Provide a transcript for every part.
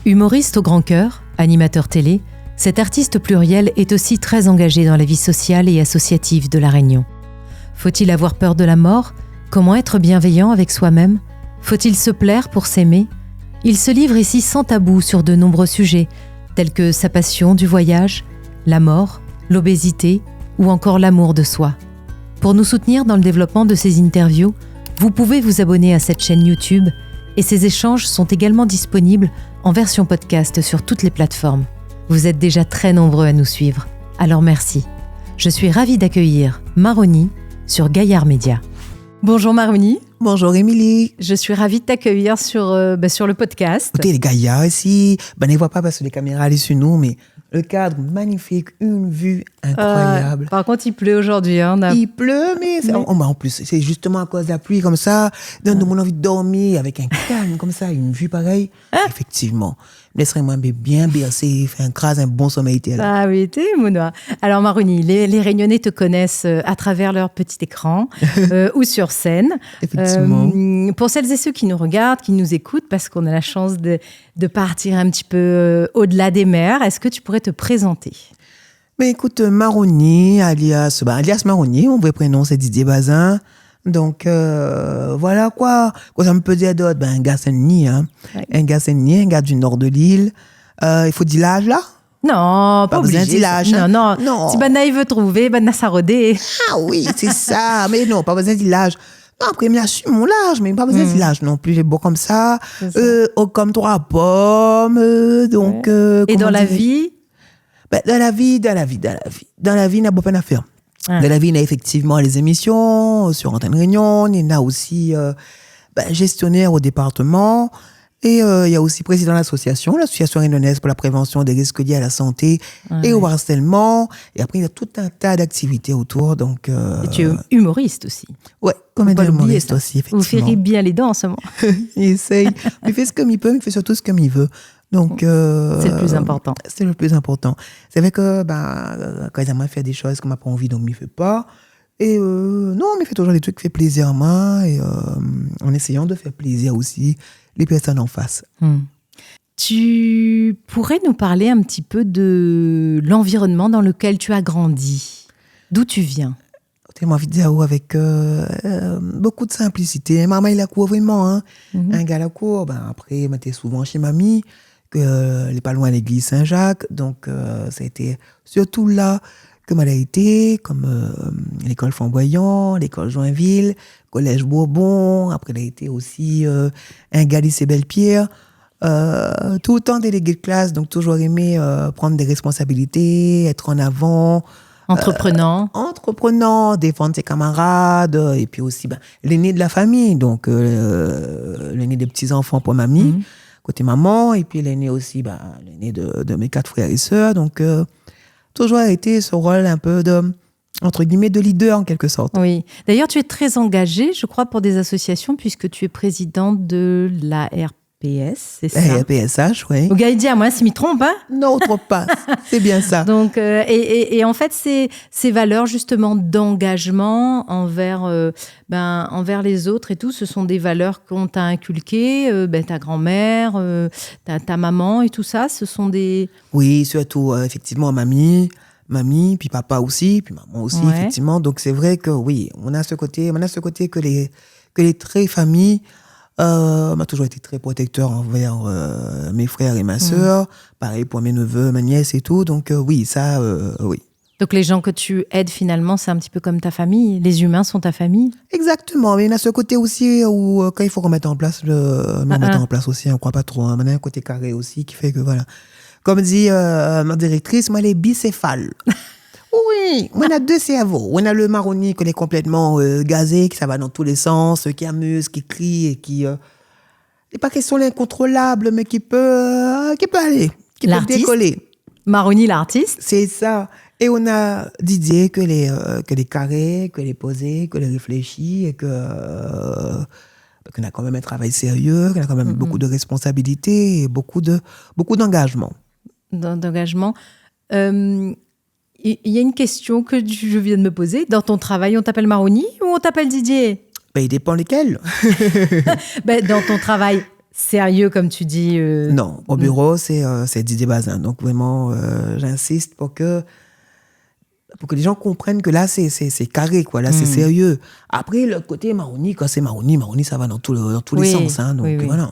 Humoriste au grand cœur, animateur télé, cet artiste pluriel est aussi très engagé dans la vie sociale et associative de La Réunion. Faut-il avoir peur de la mort ? Comment être bienveillant avec soi-même ? Faut-il se plaire pour s'aimer ? Il se livre ici sans tabou sur de nombreux sujets, tels que sa passion du voyage, la mort, l'obésité ou encore l'amour de soi. Pour nous soutenir dans le développement de ces interviews, vous pouvez vous abonner à cette chaîne YouTube et ces échanges sont également disponibles en version podcast sur toutes les plateformes. Vous êtes déjà très nombreux à nous suivre, alors merci. Je suis ravie d'accueillir Maroni sur Gaillard Média. Bonjour Maroni. Bonjour Émilie. Je suis ravie de t'accueillir sur le podcast. Écoutez, les Gaillards ici, ne les voient pas parce que les caméras allaient sur nous, mais le cadre magnifique, une vue incroyable. Par contre, il pleut aujourd'hui. Il pleut, mais en plus, c'est justement à cause de la pluie comme ça, donne-moi envie de dormir avec un calme comme ça, une vue pareille. Effectivement, laisserai-moi bien bercer, faire un bon sommeil. Ah oui, t'es Mounois. Alors Maroni, les Réunionnais te connaissent à travers leur petit écran ou sur scène. Effectivement. Pour celles et ceux qui nous regardent, qui nous écoutent, parce qu'on a la chance de partir un petit peu au-delà des mers, est-ce que tu pourrais te présenter ? Mais écoute, Maroni, alias Maroni, mon vrai prénom c'est Didier Bazin. Donc, voilà quoi. Quoi ça me peut dire d'autre ? Un gars Saint-Denis, Ouais. Un gars Saint-Denis, un gars du nord de l'île. Il faut dire l'âge là ? Non, pas besoin obligé. de l'âge. Non. Si Bana il veut trouver, Bana Sarodé. Ah oui, c'est ça. Mais non, pas besoin de l'âge. Non, après, il assume mon âge, mais pas besoin de l'âge non plus. J'ai beau comme ça. Comme 3 pommes. Donc, Et dans la vie ? Dans la vie, il n'y a pas peine à faire. Ah. Dans la vie, il y a effectivement les émissions sur Antenne Réunion. Il y a aussi gestionnaire au département. Et il y a aussi président de l'association réunionnaise pour la prévention des risques liés à la santé et au harcèlement. Et après, il y a tout un tas d'activités autour. Donc, Et tu es humoriste aussi. Ouais, comme un humoriste aussi, effectivement. Vous ferez bien les dents en ce moment. Il essaye. Il fait ce qu'il peut, mais il fait surtout ce qu'il veut. Donc, c'est le plus important. C'est le plus important. C'est vrai que quand il m'a fait des choses qu'on m'a pas envie, donc il ne fait pas. Et non, il fait toujours des trucs qui font plaisir à moi, et en essayant de faire plaisir aussi les personnes en face. Tu pourrais nous parler un petit peu de l'environnement dans lequel tu as grandi ? D'où tu viens ? J'ai envie de dire avec beaucoup de simplicité. Maman, il a cours vraiment. Un gars à la cour. Après, j'étais souvent chez mamie, elle n'est pas loin de l'église Saint-Jacques. Donc, ça a été surtout là que elle a été, comme l'école Flamboyant, l'école Joinville, collège Bourbon. Après, elle a été aussi un gars lycée Belle-Pierre. Tout le temps délégué de classe, donc toujours aimé prendre des responsabilités, être en avant. Entreprenant, défendre ses camarades, et puis aussi l'aîné de la famille, donc l'aîné des petits-enfants pour mamie, côté maman, et puis l'aîné aussi, l'aîné de mes 4 frères et sœurs, donc toujours a été ce rôle un peu entre guillemets, de leader en quelque sorte. Oui. D'ailleurs, tu es très engagée, je crois, pour des associations, puisque tu es présidente de la RPS, c'est ça ? RPSH, oui. Au Gaïdi, à moi, si je m'y trompe, hein ? Non, trop pas. C'est bien ça. Donc, et en fait, ces valeurs justement d'engagement envers les autres et tout, ce sont des valeurs qu'on t'a inculquées, ta grand-mère, ta maman et tout ça, ce sont des... Oui, surtout, effectivement, mamie, puis papa aussi, puis maman aussi, effectivement. Donc, c'est vrai que oui, on a ce côté que les traits famille, m'a toujours été très protecteur envers mes frères et ma sœur. Pareil pour mes neveux, ma nièce et tout. Donc, oui, ça, oui. Donc, les gens que tu aides, finalement, c'est un petit peu comme ta famille. Les humains sont ta famille. Exactement. Mais il y a ce côté aussi où, quand il faut remettre en place, remettre en place aussi, on ne croit pas trop. On a un côté carré aussi qui fait que, voilà. Comme dit ma directrice, moi, les bicéphales. Oui, on a 2 cerveaux. On a le Maroni qui est complètement gazé, qui ça va dans tous les sens, qui amuse, qui crie et qui... n'est pas question l'incontrôlable, mais qui peut aller, qui peut décoller. Maroni, l'artiste. C'est ça. Et on a Didier que les carrés, que les posés, que les réfléchis, et qu'on a quand même un travail sérieux, qu'on a quand même beaucoup de responsabilités et beaucoup d'engagement. D'engagement. Il y a une question que je viens de me poser. Dans ton travail, on t'appelle Maroni ou on t'appelle Didier ? Il dépend lesquels. Dans ton travail sérieux, comme tu dis. Non, au bureau, c'est Didier Bazin. Donc vraiment, j'insiste pour que les gens comprennent que là, c'est carré, quoi. Là, c'est sérieux. Après, l'autre côté, Maroni, quand c'est Maroni, ça va dans tous les sens. Hein, donc, voilà.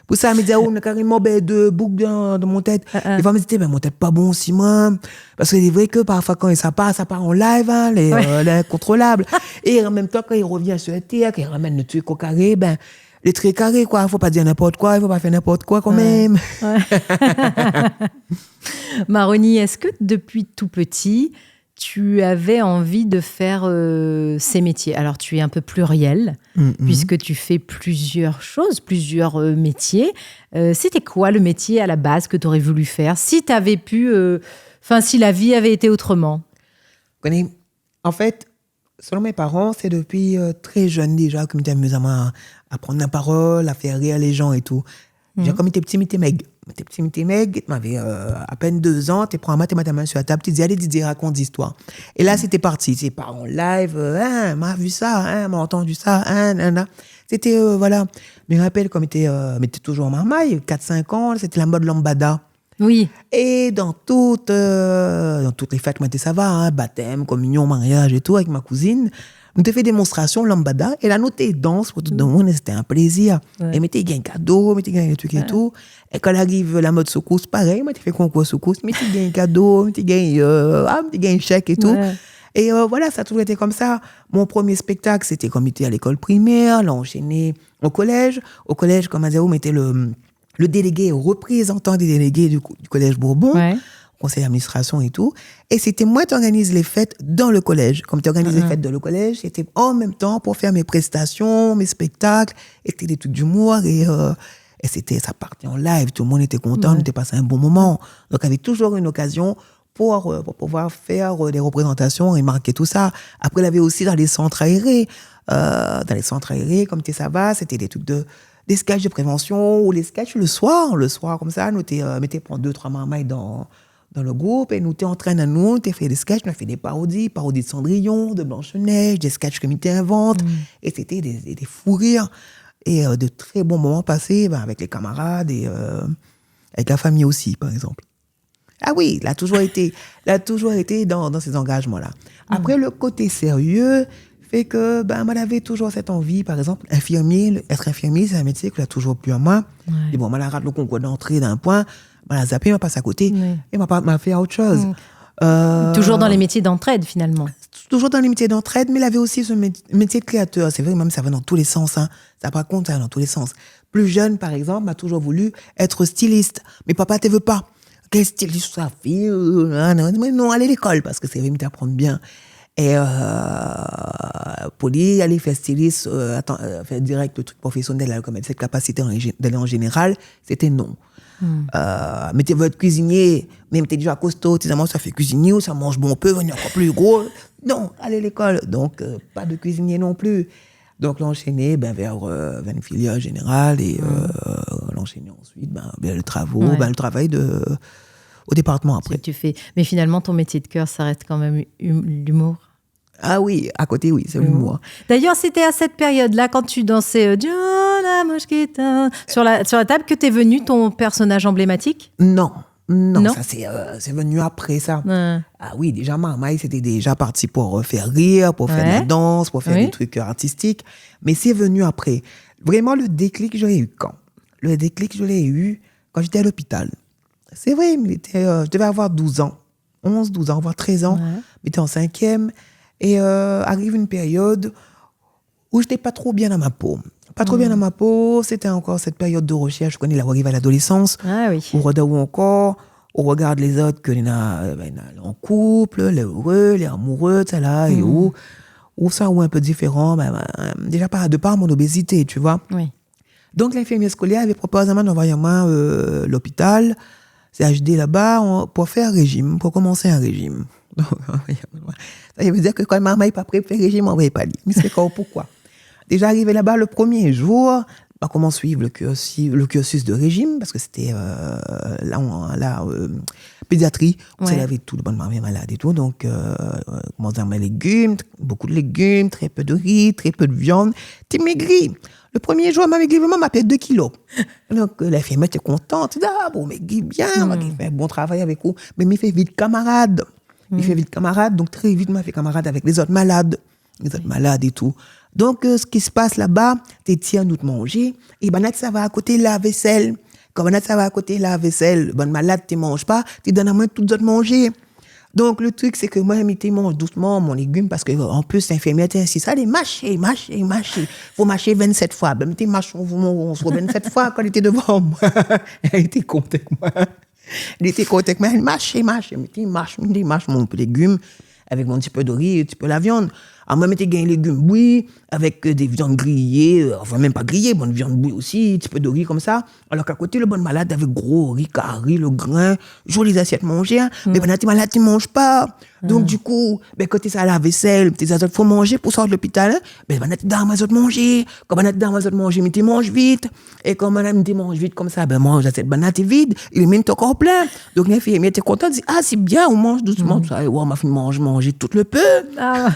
Pour ça, me dit, on a carrément deux boucles dans mon tête. Des fois, me dit, mon tête pas bon aussi, moi. Parce que c'est vrai que parfois, quand ça part en live, hein, les incontrôlables. Et en même temps, quand il revient sur la terre, qu'il ramène le truc au carré, les traits carrés, quoi. Il faut pas dire n'importe quoi, il faut pas faire n'importe quoi, quand même. Maroni, est-ce que depuis tout petit, tu avais envie de faire ces métiers? Alors, tu es un peu pluriel, puisque tu fais plusieurs choses, plusieurs métiers. C'était quoi le métier à la base que tu aurais voulu faire si tu avais pu... si la vie avait été autrement? En fait, selon mes parents, c'est depuis très jeune déjà que j'étais amusé à prendre la parole, à faire rire les gens et tout. Déjà, comme j'étais petit, j'étais maigre. Tu m'avais à peine 2 ans, tu prends ta main sur la table, tu dis, allez, Didier, raconte l'histoire. Et là, c'était parti. C'est pas en live, m'a vu ça, m'a entendu ça, C'était, voilà. Je me rappelle, comme j'étais toujours en marmaille, 4-5 ans, c'était la mode lambada. Oui. Et dans toutes les fêtes, moi, ça va, baptême, communion, mariage et tout, avec ma cousine. On te fait démonstration lambada et là nous t'es danse pour tout le monde et c'était un plaisir. Et mais t'es gagné cadeau, mais t'es gagné des trucs et tout. Et quand arrive la mode secousse, pareil, moi t'es fait concours secousse, mais t'es gagné cadeau, mais t'es gagné chèque et tout. Et voilà, ça a toujours été comme ça. Mon premier spectacle, c'était comme j'étais à l'école primaire, là enchaîné au collège. Au collège, comme Azéo mettait le délégué représentant des délégués du collège Bourbon. Conseil d'administration et tout. Et c'était moi qui organise les fêtes dans le collège. Comme tu organises les fêtes dans le collège, c'était en même temps pour faire mes prestations, mes spectacles. Et c'était des trucs d'humour. Et ça partait en live. Tout le monde était content. On était passé un bon moment. Donc, il y avait toujours une occasion pour pouvoir faire des représentations et marquer tout ça. Après, il y avait aussi dans les centres aérés. Comme ça va, c'était des trucs des sketchs de prévention ou les sketchs le soir, comme ça. Nous mettez pour 2-3 marmailles dans le groupe, et nous étions en train nous fait des sketchs, nous avons fait des parodies de Cendrillon, de Blanche-Neige, des sketchs que m'étais invente, et c'était des fous rires, et de très bons moments passés avec les camarades, et avec la famille aussi, par exemple. Ah oui, il a toujours été dans ces engagements-là. Après, le côté sérieux fait que, moi, j'avais toujours cette envie, par exemple, être infirmier, c'est un métier que j'ai toujours plu à moi. Et bon, moi, j'ai raté le concours d'entrée d'un point, m'a zappé, m'a passé à côté, et m'a fait autre chose. Toujours dans les métiers d'entraide, finalement. Toujours dans les métiers d'entraide, mais il avait aussi ce métier de créateur. C'est vrai, même ça va dans tous les sens. Hein. Ça, par contre, ça va dans tous les sens. Plus jeune, par exemple, m'a toujours voulu être styliste. Mais papa, tu veux pas. Quel styliste ça fait? Non, allez à l'école, parce que c'est vrai, mais apprendre bien. Et pour lui, aller faire styliste, faire direct le truc professionnel, comme cette capacité d'aller en général, c'était non. Mais tu veux être cuisinier, même tu es déjà costaud, tu dis, moi, ça fait cuisinier, ou ça mange bon, on peut venir encore plus gros. Non, allez à l'école. Donc, pas de cuisinier non plus. Donc, l'enchaîner vers une filière générale et l'enchaîner ensuite le travail au département après. Tu fais. Mais finalement, ton métier de cœur, ça reste quand même l'humour. Ah oui, à côté, oui, c'est l'humour. D'ailleurs, c'était à cette période-là, quand tu dansais sur la table, que t'es venu ton personnage emblématique? Non, ça c'est venu après ça. Ah oui, déjà, Marmaille, c'était déjà parti pour faire rire, pour faire de la danse, pour faire des trucs artistiques. Mais c'est venu après. Vraiment, le déclic, je l'ai eu quand? Le déclic, je l'ai eu quand j'étais à l'hôpital. C'est vrai, je devais avoir 12 ans, 12 ans, voire 13 ans. J'étais en 5e. Et arrive une période où je n'étais pas trop bien dans ma peau. C'était encore cette période de recherche. Je connais la arrive à l'adolescence. Où on regarde les autres que les en couple, les heureux, les amoureux, ça là, et où ça ou un peu différent, déjà de par mon obésité, tu vois. Oui. Donc l'infirmière scolaire avait proposé d'envoyer moi l'hôpital, CHD là-bas, pour faire un régime, pour commencer un régime. Ça veut dire que quand maman n'est pas prête pour faire régime, on ne va pas dire. Mais c'est pourquoi? Déjà arrivé là-bas le premier jour, comment suivre le cursus de régime, parce que c'était pédiatrie, on s'est lavé tout, le bon maman est malade et tout, donc, commence à manger légumes, beaucoup de légumes, très peu de riz, très peu de viande, t'es maigri. Le premier jour, ma maigri, vraiment, m'a fait 2 kilos. Donc, la fille était contente, bon, maigri bien, on va faire un bon travail avec vous, mais il fait vite camarade. Donc très vite, m'a fait camarade avec les autres malades et tout. Donc, ce qui se passe là-bas, t'es tiens nous de manger, et ça va à côté la vaisselle. Quand ça va à côté la vaisselle, bon malade, tu manges pas, tu donnes à moi toutes les autres manger. Donc, le truc, c'est que moi, je mange doucement mon légume, parce que, en plus, l'infirmière t'insiste, allez, mâcher. Faut mâcher 27 fois. Ben, tu mâches 27 fois quand elle était devant moi. Elle était contente avec moi. Elle mâche. Je mâche mon légume avec mon petit peu de riz, un petit peu de la viande. Alors, moi, je mets légumes bouillis avec des viandes grillées, enfin, même pas grillées, bonne viande bouillie aussi, un petit peu de riz comme ça. Alors qu'à côté, le bon malade avec gros riz, carré, le grain, jolies assiettes manger, mais pendant que malade, tu ne manges pas. Donc, du coup, quand tu es à la vaisselle, il faut manger pour sortir de l'hôpital, tu dans ma zone manger. Quand tu dans ma zone manger, mais tu manges vite. Et quand tu manges vite comme ça, mange cette banane, tu es vide, il est même encore plein. Donc, les filles, tu es contente, tu dis, ah, c'est bien, on mange doucement. Tout ça, et on m'a fait manger tout le peu. Ah.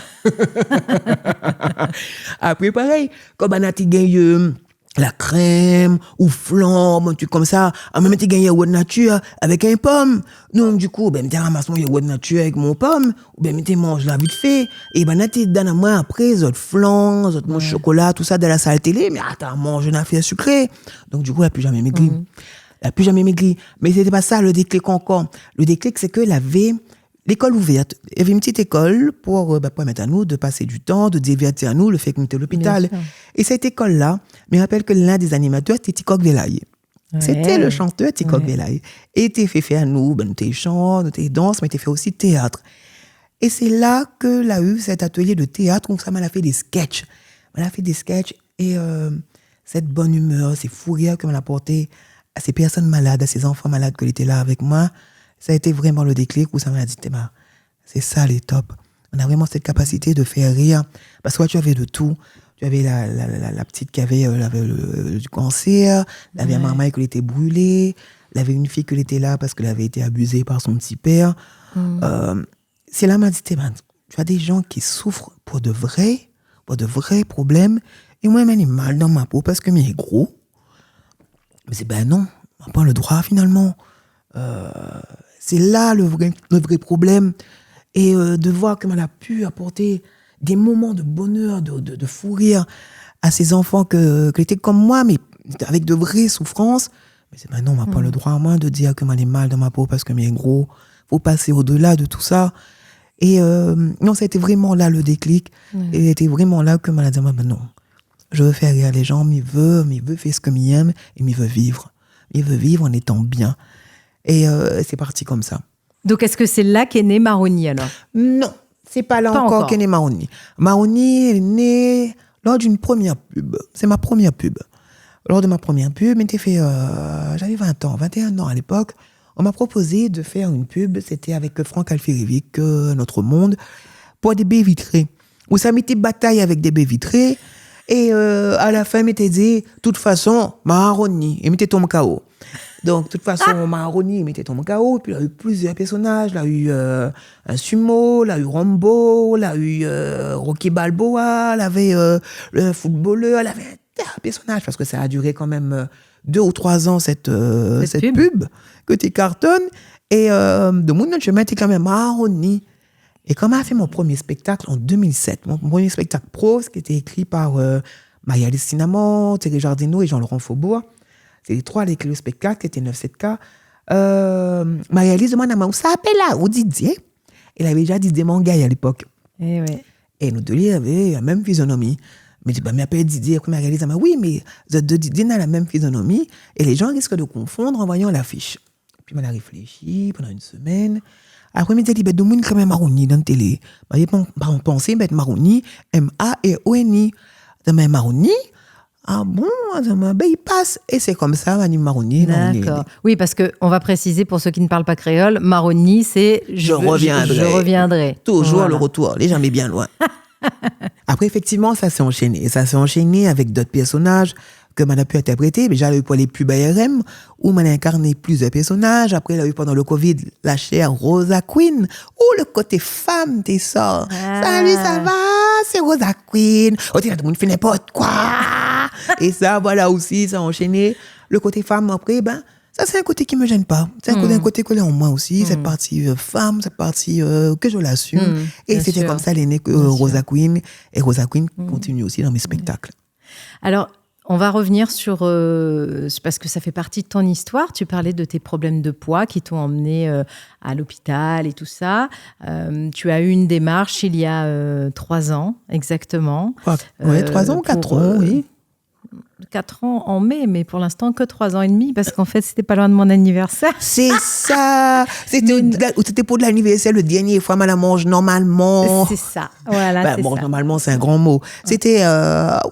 Après, pareil, quand tu gagnes la crème ou flan, un truc comme ça, en même temps, tu gagnes la nature avec un pomme. Donc, du coup, tu ramasses mon nature avec mon pomme, ou tu manges la vite fait, et tu donnes à moi après, les autres flans, les autres mon chocolat, tout ça de la salle télé, mais attends, mange une affaire sucrée. Donc, du coup, elle n'a plus jamais maigri. Elle n'a plus jamais maigri. Mais c'était pas ça le déclic encore. Le déclic, c'est que l'école ouverte. Il y avait une petite école pour permettre à nous de passer du temps, de divertir à nous le fait que nous étions à l'hôpital. Et cette école-là, je me rappelle que l'un des animateurs, c'était Tikok Velaye. Ouais. C'était le chanteur Tikok Velaye. Et il était fait à nous, nous étions chant, nous étions danse, mais il était fait aussi théâtre. Et c'est là que là eu cet atelier de théâtre où ça m'a fait des sketchs. On a fait des sketchs et cette bonne humeur, ces fous rires que m'a apporté à ces personnes malades, à ces enfants malades qui étaient là avec moi. Ça a été vraiment le déclic où ça m'a dit, c'est ça les tops. On a vraiment cette capacité de faire rire. Parce que tu avais de tout. Tu avais la petite qui avait du cancer, il y avait un maman qui était brûlée, il y avait une fille qui était là parce qu'elle avait été abusée par son petit père. C'est là m'a dit, tu as des gens qui souffrent pour de vrais problèmes. Et moi, j'ai mal dans ma peau parce que je suis gros. Mais c'est non, on n'a pas le droit finalement. C'est là le vrai problème. Et de voir comment elle a pu apporter des moments de bonheur, de fou rire à ces enfants qui étaient comme moi, mais avec de vraies souffrances. Mais c'est non, on n'a pas le droit à moi de dire que j'ai mal dans ma peau parce que je suis gros. Il faut passer au-delà de tout ça. Et non, ça a été vraiment là le déclic. Et c'était vraiment là que m'a dit, non, je veux faire rire les gens, mais veut faire ce que j'aime et il veut vivre. Il veut vivre en étant bien. Et c'est parti comme ça. Donc, est-ce que c'est là qu'est né Maroni, alors ? Non, c'est pas là encore qu'est né Maroni. Maroni est né lors d'une première pub. C'est ma première pub. Lors de ma première pub, j'avais 21 ans à l'époque. On m'a proposé de faire une pub. C'était avec Franck Alfierevic, Notre Monde, pour des baies vitrées. Où ça m'était bataille avec des baies vitrées. Et à la fin, il m'était dit, de toute façon, Maroni, il m'était tombé KO. Donc, de toute façon, Maroni, il m'était tombé KO. Puis, il y a eu plusieurs personnages. Il y a eu un sumo, il y a eu Rambo, il y a eu Rocky Balboa, il y avait le footballeur, il y avait un personnage. Parce que ça a duré quand même 2 ou 3 ans, cette pub que tu cartonnes. Et de mon chemin, c'était quand même Maroni. Et quand j'ai fait mon premier spectacle en 2007, mon premier spectacle pro, ce qui était écrit par Marie-Alice Cinnamon, Thierry Jardineau et Jean-Laurent Faubourg. C'est les 3 à l'écrit le spectacle, qui était 9-7K. Marie-Alice demande à moi, où ça appelle là, où Didier? Elle avait déjà Didier Mangaï à l'époque. Et nous deux, il avait la même physionomie. Mais je dis, mais appelle Didier. Après, Marie-Alice dit, oui, mais vous êtes deux Didier dans la même physionomie. Et les gens risquent de confondre en voyant l'affiche. Puis, on a réfléchi pendant une semaine. Après, je me dit, de moi, quand même Maroni dans la télé. Je pensais mettre Maroni, M-A-R-O-N-I. Mais Maroni, ah bon, il passe. Et c'est comme ça, Manu Maroni. D'accord. Oui, parce qu'on va préciser pour ceux qui ne parlent pas créole, Maroni, c'est je reviendrai. Toujours le retour. Les gens, mais bien loin. Après, effectivement, ça s'est enchaîné. Et ça s'est enchaîné avec d'autres personnages que m'en a pu interpréter. Déjà, j'ai eu pour les pubs ARM, où m'en a incarné plusieurs personnages. Après, il a eu pendant le Covid, la chère Rosa Queen, où le côté femme, t'es ça. Salut, ça va? C'est Rosa Queen. Oh, tout le monde fait n'importe quoi. Et ça, voilà aussi, ça a enchaîné. Le côté femme, après, ça, c'est un côté qui me gêne pas. C'est un côté collé en moi aussi. Cette partie femme, cette partie que je l'assume. Et c'était comme ça l'aînée Rosa Queen. Et Rosa Queen continue aussi dans mes spectacles. Alors, on va revenir sur... parce que ça fait partie de ton histoire. Tu parlais de tes problèmes de poids qui t'ont emmené à l'hôpital et tout ça. Tu as eu une démarche il y a 3 ans, exactement. Oui, 3 ans ou 4 ans, oui. 4 ans en mai, mais pour l'instant que 3 ans et demi, parce qu'en fait, c'était pas loin de mon anniversaire. C'est ça. C'était pour de l'anniversaire, le dernier fois, ma mange normalement. C'est ça. Voilà, mange normalement, c'est un grand mot. C'était,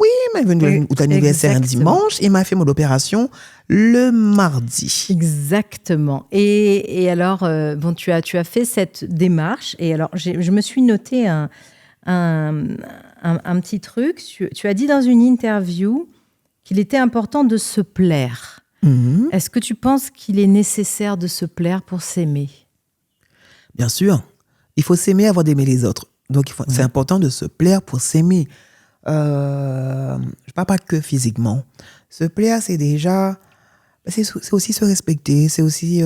oui, mais venu au anniversaire un dimanche, et m'a fait mon opération le mardi. Exactement. Et alors, tu as fait cette démarche, et alors, je me suis noté un petit truc. Tu as dit dans une interview qu'il était important de se plaire. Est-ce que tu penses qu'il est nécessaire de se plaire pour s'aimer? Bien sûr. Il faut s'aimer avant d'aimer les autres. Donc, c'est important de se plaire pour s'aimer. Je ne parle pas que physiquement. Se plaire, c'est déjà... C'est aussi se respecter. C'est aussi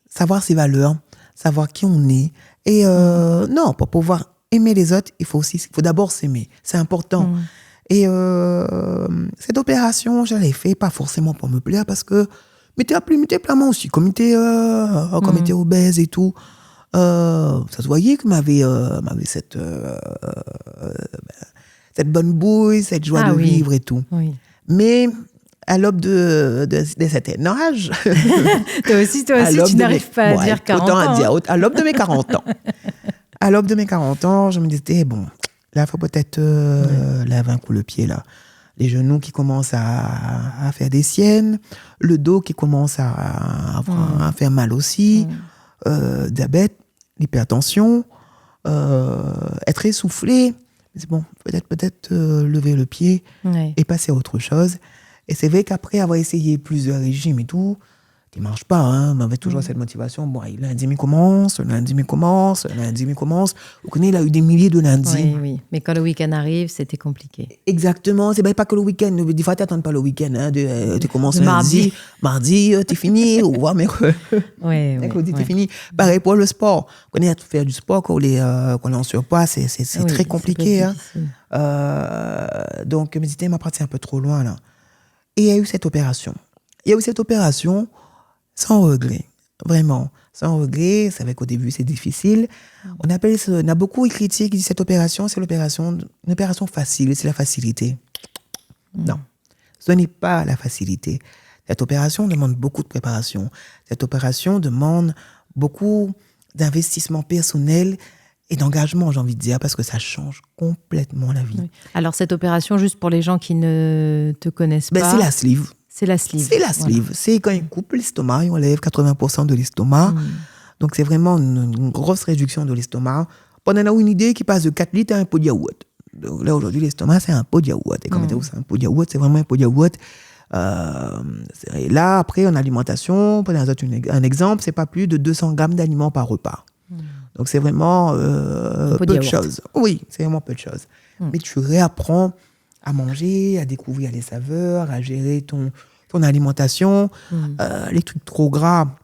savoir ses valeurs, savoir qui on est. Et non, pour pouvoir aimer les autres, il faut d'abord s'aimer. C'est important. Et cette opération, je l'ai fait pas forcément pour me plaire, parce que m'étais pleinement aussi, comme j'étais obèse et tout. Ça se voyait que m'avait cette bonne bouille, cette joie de vivre et tout. Oui. Mais à l'aube de certain âge... toi aussi, tu n'arrives pas à dire 40 ans. À l'aube de mes 40 ans. À l'aube de mes 40 ans, je me disais, bon... Là, il faut peut-être laver un coup le pied, là. Les genoux qui commencent à faire des siennes, le dos qui commence à faire mal aussi, diabète, l'hypertension, être essoufflé. C'est bon, peut-être lever le pied et passer à autre chose. Et c'est vrai qu'après avoir essayé plusieurs régimes et tout, ça ne marche pas, hein. Mais avec toujours cette motivation, lundi, il commence. Vous connaissez, il a eu des milliers de lundis. Oui. Mais quand le week-end arrive, c'était compliqué. Exactement. C'est pas que le week-end. Des fois, tu n'attends pas le week-end. Hein, tu commences lundi, mardi, tu finis. Ou voir, mercredi, tu finis. Pareil pour le sport. Quand on est à faire du sport, quand on est en surpoids, c'est très compliqué. Hein. Donc, je me disais, ma pratique est un peu trop loin, là. Et il y a eu cette opération. Sans regret, vraiment, sans regret. C'est vrai qu'au début, c'est difficile. On a beaucoup de critiques qui disent cette opération, c'est une opération facile, c'est la facilité. Non, ce n'est pas la facilité. Cette opération demande beaucoup de préparation. Cette opération demande beaucoup d'investissement personnel et d'engagement, j'ai envie de dire, parce que ça change complètement la vie. Oui. Alors, cette opération, juste pour les gens qui ne te connaissent pas... c'est la sleeve. C'est la sleeve. Voilà. C'est quand ils coupent l'estomac, ils enlèvent 80% de l'estomac. Donc, c'est vraiment une grosse réduction de l'estomac. On en a une idée qui passe de 4 litres à un pot de yaourt. Donc, là, aujourd'hui, l'estomac, c'est un pot de yaourt. Et comme c'est un pot de yaourt, c'est vraiment un pot de yaourt. Et là, après, en alimentation, pour un exemple, c'est pas plus de 200 grammes d'aliments par repas. Donc, c'est vraiment peu de choses. Oui, c'est vraiment peu de choses. Mais tu réapprends à manger, à découvrir les saveurs, à gérer ton alimentation. Les trucs trop gras,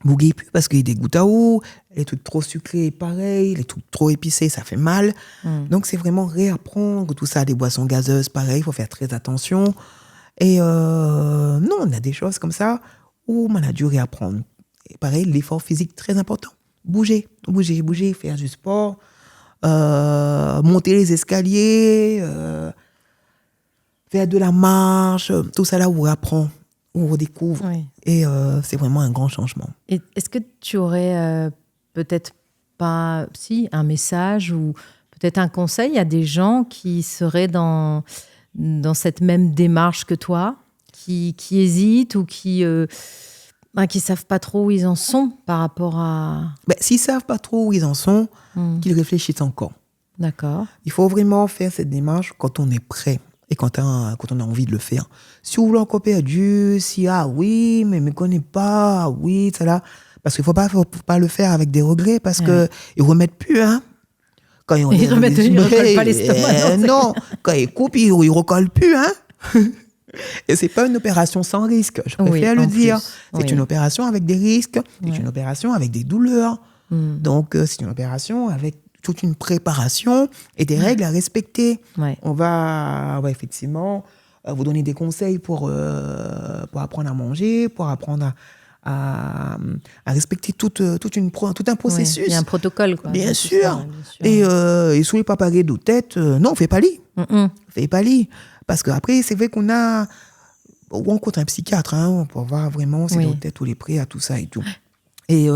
bouguez plus parce qu'ils dégoûtent à eau. Les trucs trop sucrés, pareil. Les trucs trop épicés, ça fait mal. Donc, c'est vraiment réapprendre tout ça. Les boissons gazeuses, pareil, il faut faire très attention. Et non, on a des choses comme ça où on a dû réapprendre. Et pareil, l'effort physique, très important. Bouger, faire du sport, monter les escaliers, faire de la marche, tout ça là, on apprend, on redécouvre. Oui. Et c'est vraiment un grand changement. Et est-ce que tu aurais peut-être pas, un message ou peut-être un conseil à des gens qui seraient dans cette même démarche que toi, qui hésitent ou qui savent pas trop où ils en sont par rapport à... S'ils savent pas trop où ils en sont, qu'ils réfléchissent encore. D'accord. Il faut vraiment faire cette démarche quand on est prêt et quand on a envie de le faire. Si vous voulez encore perdu, oui, mais me connais pas, oui, ça là. Parce qu'il faut pas le faire avec des regrets, parce que ils remettent plus, hein. Quand ils recollent pas l'estomac. Non, quand ils coupent, ils recollent plus, hein. Et c'est pas une opération sans risque, je préfère le dire. C'est une opération avec des risques, c'est une opération avec des douleurs. Donc, c'est une opération avec toute une préparation et des règles à respecter. On va effectivement vous donner des conseils pour apprendre à manger, pour apprendre à respecter tout un processus. Il y a un protocole, quoi. Bien sûr. Et si vous ne pas parler de tête, non, fais pas lit. Fais pas lit. Parce qu'après, c'est vrai qu'on rencontre un psychiatre, hein, pour voir vraiment si les têtes ou les prêts à tout ça et tout. Et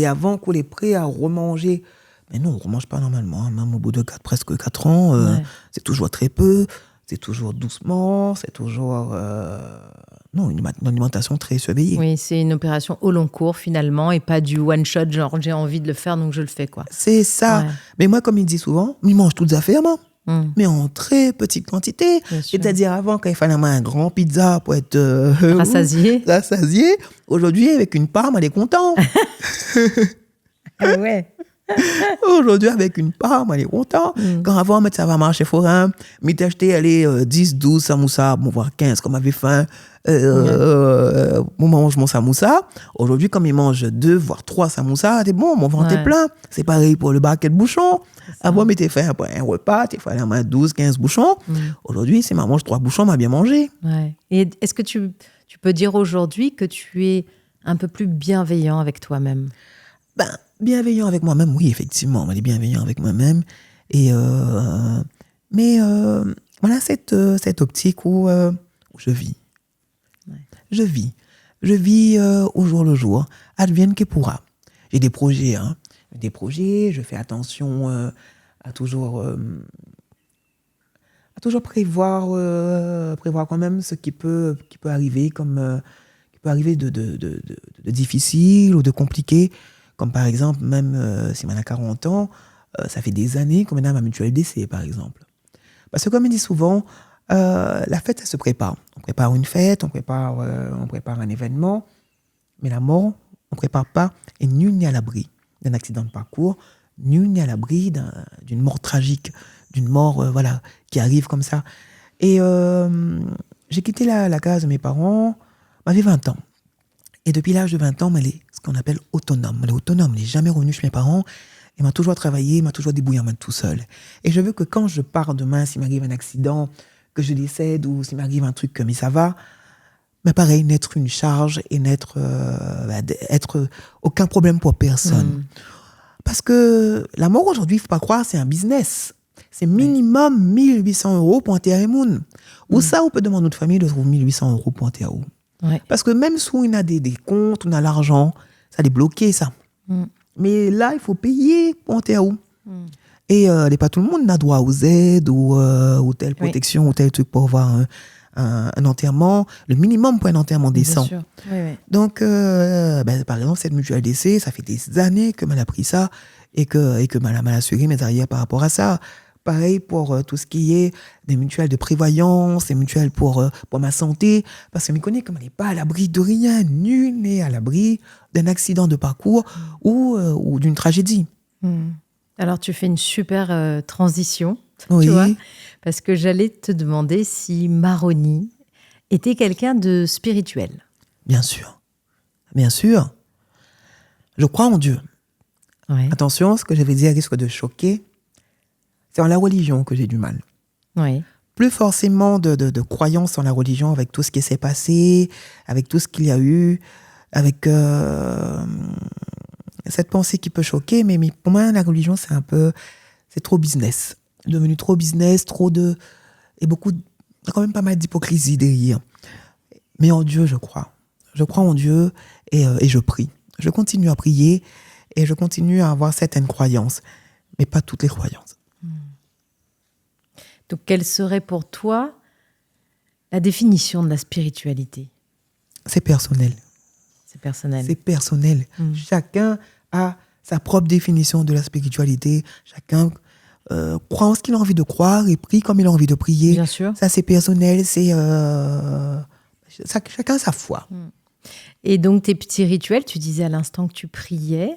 avant qu'on est prêt à remanger, mais non, on ne remange pas normalement, hein, même au bout de presque 4 ans, c'est toujours très peu, c'est toujours doucement, c'est toujours une alimentation très surveillée. Oui, c'est une opération au long cours finalement et pas du one shot, genre j'ai envie de le faire donc je le fais, quoi. C'est ça. Mais moi, comme il dit souvent, il mange toutes les affaires, moi. Mais en très petite quantité. C'est-à-dire avant, quand il fallait un grand pizza pour être rassasié. Aujourd'hui, avec une part, elle est content. Ouais. Aujourd'hui, avec une part, elle est content. Quand avant, ça va marcher forain, mais t'acheter 10, 12 samoussas, voire 15, comme avait faim. On mange mon samoussa. Aujourd'hui, comme il mange 2, voire 3 samoussas, c'est bon, mon ventre est plein. C'est pareil pour le baquet de bouchons. Avant, mais t'es fait un repas, t'es fait 12, 15 bouchons. Aujourd'hui, si je mange 3 bouchons, m'a bien mangé. Ouais. Et est-ce que tu peux dire aujourd'hui que tu es un peu plus bienveillant avec toi-même? Bienveillant avec moi-même, oui, effectivement. On est bienveillant avec moi-même. Et mais voilà cette optique où je vis. Je vis au jour le jour, advienne que pourra. J'ai des projets, je fais attention à toujours prévoir quand même ce qui peut arriver qui peut arriver de difficile ou de compliqué, comme par exemple même si on a 40 ans, ça fait des années qu'on a ma mutuelle décès, par exemple. Parce que comme il dit souvent, la fête, ça se prépare. On prépare une fête, on prépare un événement, mais la mort, on ne prépare pas, et nul n'est à l'abri d'un accident de parcours, nul n'est à l'abri d'une mort tragique, d'une mort qui arrive comme ça. Et j'ai quitté la case de mes parents, j'avais 20 ans. Et depuis l'âge de 20 ans, elle est ce qu'on appelle autonome. Elle est autonome, elle n'est jamais revenue chez mes parents. Elle m'a toujours travaillé, elle m'a toujours débrouillé en main tout seul. Et je veux que quand je pars demain, s'il m'arrive un accident, que je décède ou s'il m'arrive un truc mais ça va, mais pareil, n'être une charge et n'être être aucun problème pour personne. Parce que la mort aujourd'hui, il ne faut pas croire, c'est un business. C'est minimum 1800 € pour enterrer moun. Ou ça, on peut demander à notre famille de trouver 1800 € pour enterrer. Parce que même si on a des comptes, on a l'argent, ça les bloqué, ça. Mais là, il faut payer pour enterrer. Et pas tout le monde n'a droit aux aides ou telle protection ou tel truc pour avoir un enterrement. Le minimum pour un enterrement décent. Bien sûr. Oui. Donc, par exemple, cette mutuelle décès, ça fait des années que m'elle a pris ça et que m'elle a assuré mes arrières par rapport à ça. Pareil pour tout ce qui est des mutuelles de prévoyance, des mutuelles pour ma santé. Parce que je me connais comme elle n'est pas à l'abri de rien. Nul n'est à l'abri d'un accident de parcours ou d'une tragédie. Alors, tu fais une super transition, tu vois, parce que j'allais te demander si Maroni était quelqu'un de spirituel. Bien sûr. Bien sûr. Je crois en Dieu. Attention, ce que je vais dire risque de choquer. C'est en la religion que j'ai du mal. Plus forcément de croyance en la religion avec tout ce qui s'est passé, avec tout ce qu'il y a eu, avec cette pensée qui peut choquer, mais pour moi, la religion, c'est trop business. C'est devenu trop business, et quand même pas mal d'hypocrisie derrière. Mais en Dieu, je crois. Je crois en Dieu et je prie. Je continue à prier et je continue à avoir certaines croyances, mais pas toutes les croyances. Donc, quelle serait pour toi la définition de la spiritualité ? C'est personnel. C'est personnel. C'est personnel. Chacun a sa propre définition de la spiritualité. Chacun croit en ce qu'il a envie de croire et prie comme il a envie de prier. Bien sûr. Ça, c'est personnel, chacun sa foi. Et donc, tes petits rituels, tu disais à l'instant que tu priais,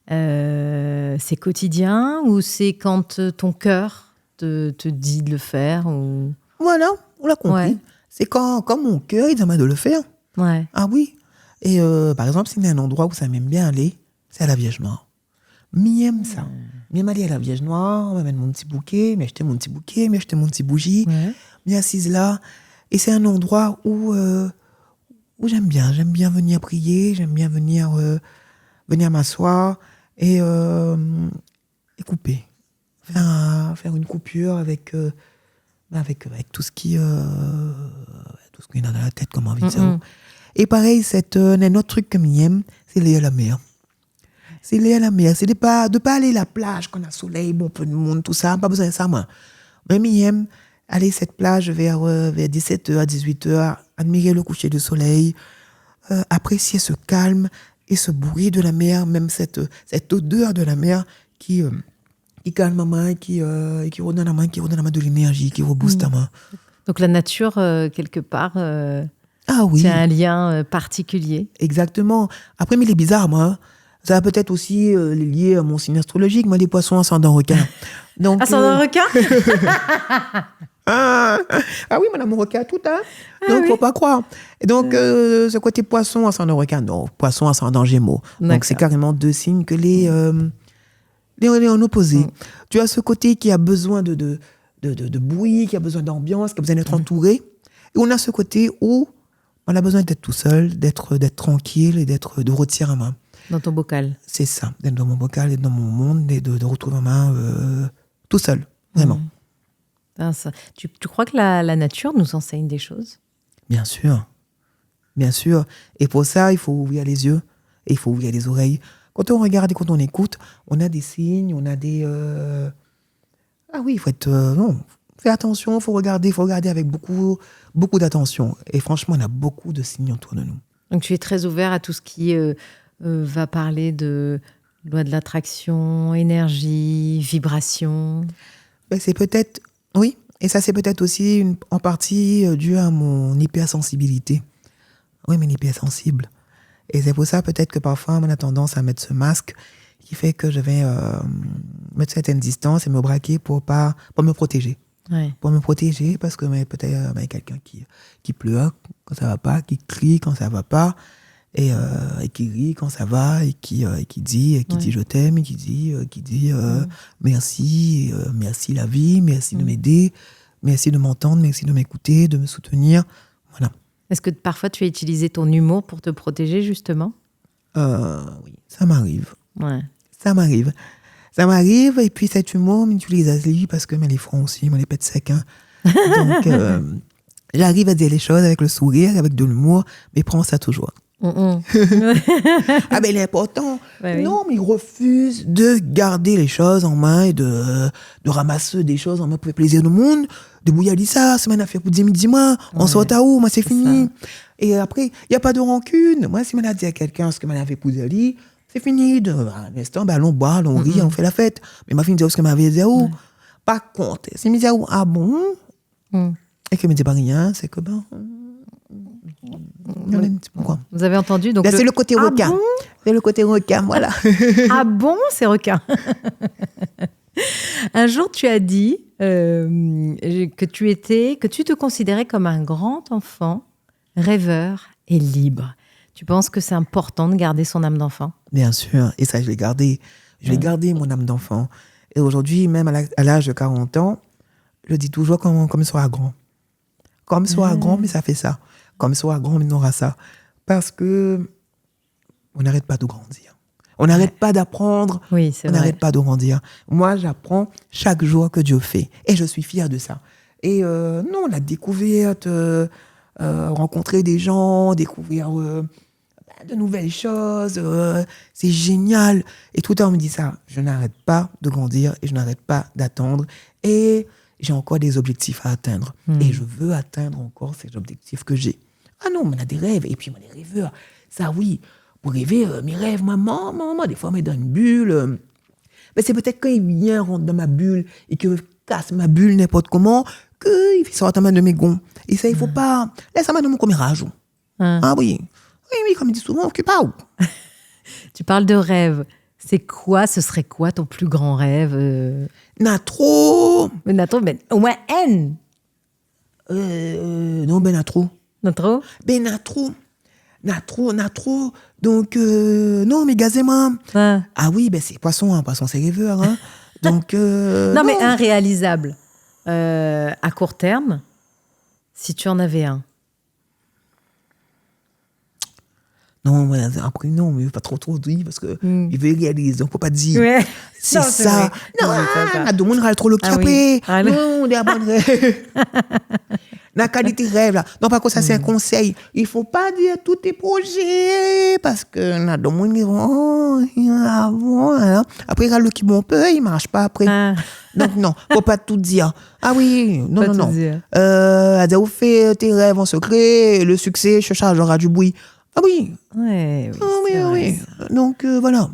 c'est quotidien ou c'est quand ton cœur te dit de le faire ou... Voilà, on l'a compris. Ouais. C'est quand mon cœur, il demande de le faire. Ouais. Ah oui. Et par exemple, s'il y a un endroit où ça m'aime bien aller, c'est à la Vierge Noire. M'aime ça. M'aime aller à la Vierge Noire, m'amène mon petit bouquet, m'acheter mon petit bouquet, m'acheter mon petit bougie, m'y assise là. Et c'est un endroit où j'aime bien. J'aime bien venir prier, j'aime bien venir m'asseoir et couper. Faire une coupure avec tout ce qui est dans la tête, comme envie de dire. Et pareil, un autre truc que j'aime, c'est aller à la mer. C'est aller à la mer. C'est de pas aller à la plage quand il y a soleil, bon, peu de monde, tout ça. Pas besoin de ça, moi. Mais j'aime aller à cette plage vers 17h, 18h, admirer le coucher du soleil, apprécier ce calme et ce bruit de la mer, même cette odeur de la mer qui calme ma main, qui redonne la main, de l'énergie, qui rebooste ta main. Donc la nature, quelque part, ah oui. c'est un lien particulier. Exactement. Après, mais il est bizarre, moi. Ça va peut-être aussi lié à mon signe astrologique. Moi, les poissons ascendant requin. Donc, ascendant requin. Ah oui, madame requin, tout, hein. Donc, faut pas croire. Et donc, ce côté poisson ascendant requin, non, poisson ascendant gémeaux. D'accord. Donc, c'est carrément deux signes que les en opposé. Tu as ce côté qui a besoin de bruit, qui a besoin d'ambiance, qui a besoin d'être entouré. Et on a ce côté où on a besoin d'être tout seul, d'être tranquille et de retirer la main. Dans ton bocal. C'est ça, d'être dans mon bocal, d'être dans mon monde et de retrouver ma main tout seul, vraiment. Tu crois que la nature nous enseigne des choses ? Bien sûr. Bien sûr. Et pour ça, il faut ouvrir les yeux et il faut ouvrir les oreilles. Quand on regarde et quand on écoute, on a des signes, on a des... Ah oui, il faut être... non, fais attention, il faut regarder avec beaucoup, beaucoup d'attention. Et franchement, on a beaucoup de signes autour de nous. Donc tu es très ouvert à tout ce qui va parler de loi de l'attraction, énergie, vibration. Ben, c'est peut-être... Oui, et ça c'est peut-être aussi en partie dû à mon hypersensibilité. Oui, mais hypersensible. Et c'est pour ça peut-être que parfois on a tendance à mettre ce masque qui fait que je vais mettre certaines distances et me braquer pour me protéger. Ouais. Pour me protéger parce que peut-être quelqu'un qui pleure quand ça va pas, qui crie quand ça va pas, et qui rit quand ça va, et qui dit je t'aime, et qui dit merci, merci la vie, merci de m'aider, merci de m'entendre, merci de m'écouter, de me soutenir. Voilà. Est-ce que parfois tu as utilisé ton humour pour te protéger justement ? Oui, ça m'arrive. Ouais. Ça m'arrive, et puis cet humour, m'utilise parce que les fronts aussi, les pète secs. Hein. Donc, j'arrive à dire les choses avec le sourire, avec de l'humour, mais prends ça toujours. Ah ben il est important. Ouais, non, mais il refuse de garder les choses en main et de ramasser des choses en main pour faire plaisir au monde. De bouillir ça, c'est une affaire pour 10 mois, on sort à où, moi c'est fini. Ça. Et après, il n'y a pas de rancune. Moi, si on a dit à quelqu'un ce que m'en avait pour dire, c'est fini. À l'instant, allons boire, allons rire, on fait la fête. Mais ma fille me dit ce que m'avait dit où. Par contre, si me dit ah bon, et qu'elle me dit pas rien, c'est que Vous avez entendu donc c'est le côté requin. Bon, c'est le côté requin, voilà. Ah bon, c'est requin. Un jour, tu as dit que tu te considérais comme un grand enfant, rêveur et libre. Tu penses que c'est important de garder son âme d'enfant ? Bien sûr, et ça, je l'ai gardé. Je l'ai gardé, mon âme d'enfant. Et aujourd'hui, même à l'âge de 40 ans, je dis toujours comme il sera grand. Comme il sera grand, mais ça fait ça. Comme il sera grand, mais il aura ça. Parce que on n'arrête pas de grandir. On n'arrête pas d'apprendre. Oui, c'est vrai. On n'arrête pas de grandir. Moi, j'apprends chaque jour que Dieu fait. Et je suis fière de ça. Et non, la découverte, rencontrer des gens, découvrir de nouvelles choses, c'est génial. Et tout le temps, on me dit ça. Je n'arrête pas de grandir et je n'arrête pas d'attendre. Et j'ai encore des objectifs à atteindre. Et je veux atteindre encore ces objectifs que j'ai. Ah non, on a des rêves. Et puis, on est rêveurs. Ça, oui. Pour rêver, mes rêves, maman, des fois, on met dans une bulle. Mais c'est peut-être quand il vient, rentre dans ma bulle et qu'il casse ma bulle n'importe comment, qu'il sort ta main de mes gonds. Et ça, il faut pas... Laisse la main de mon premier rajout. Ah oui. Oui, comme il dit souvent, occupe pas où. Tu parles de rêve. Ce serait quoi ton plus grand rêve Natro. Natro, mais au moins N. Non, ben Natro. Natro. Ben Natro. Donc, non, mais gazément. Ah oui, ben c'est poisson, c'est rêveur. Hein. Donc, non, mais un réalisable. À court terme, si tu en avais un. Non, après, non, mais il ne veut pas trop dire parce qu'il veut réaliser, donc il ne faut pas dire. Ouais. C'est non, ça. C'est non, tout le monde a trop le après. Oui. Non, des bonnes rêves. La qualité rêve, là. Non, par contre, ça, c'est un conseil. Il ne faut pas dire tous tes projets parce que là, tout le monde dit, après, il y a le qui bon peu, il ne marche pas après. Donc, non, il ne faut pas tout dire. Ah oui, non. Vous faites tes rêves en secret, le succès se chargera du bruit. Ah oui. Oui. Oui. Donc, voilà.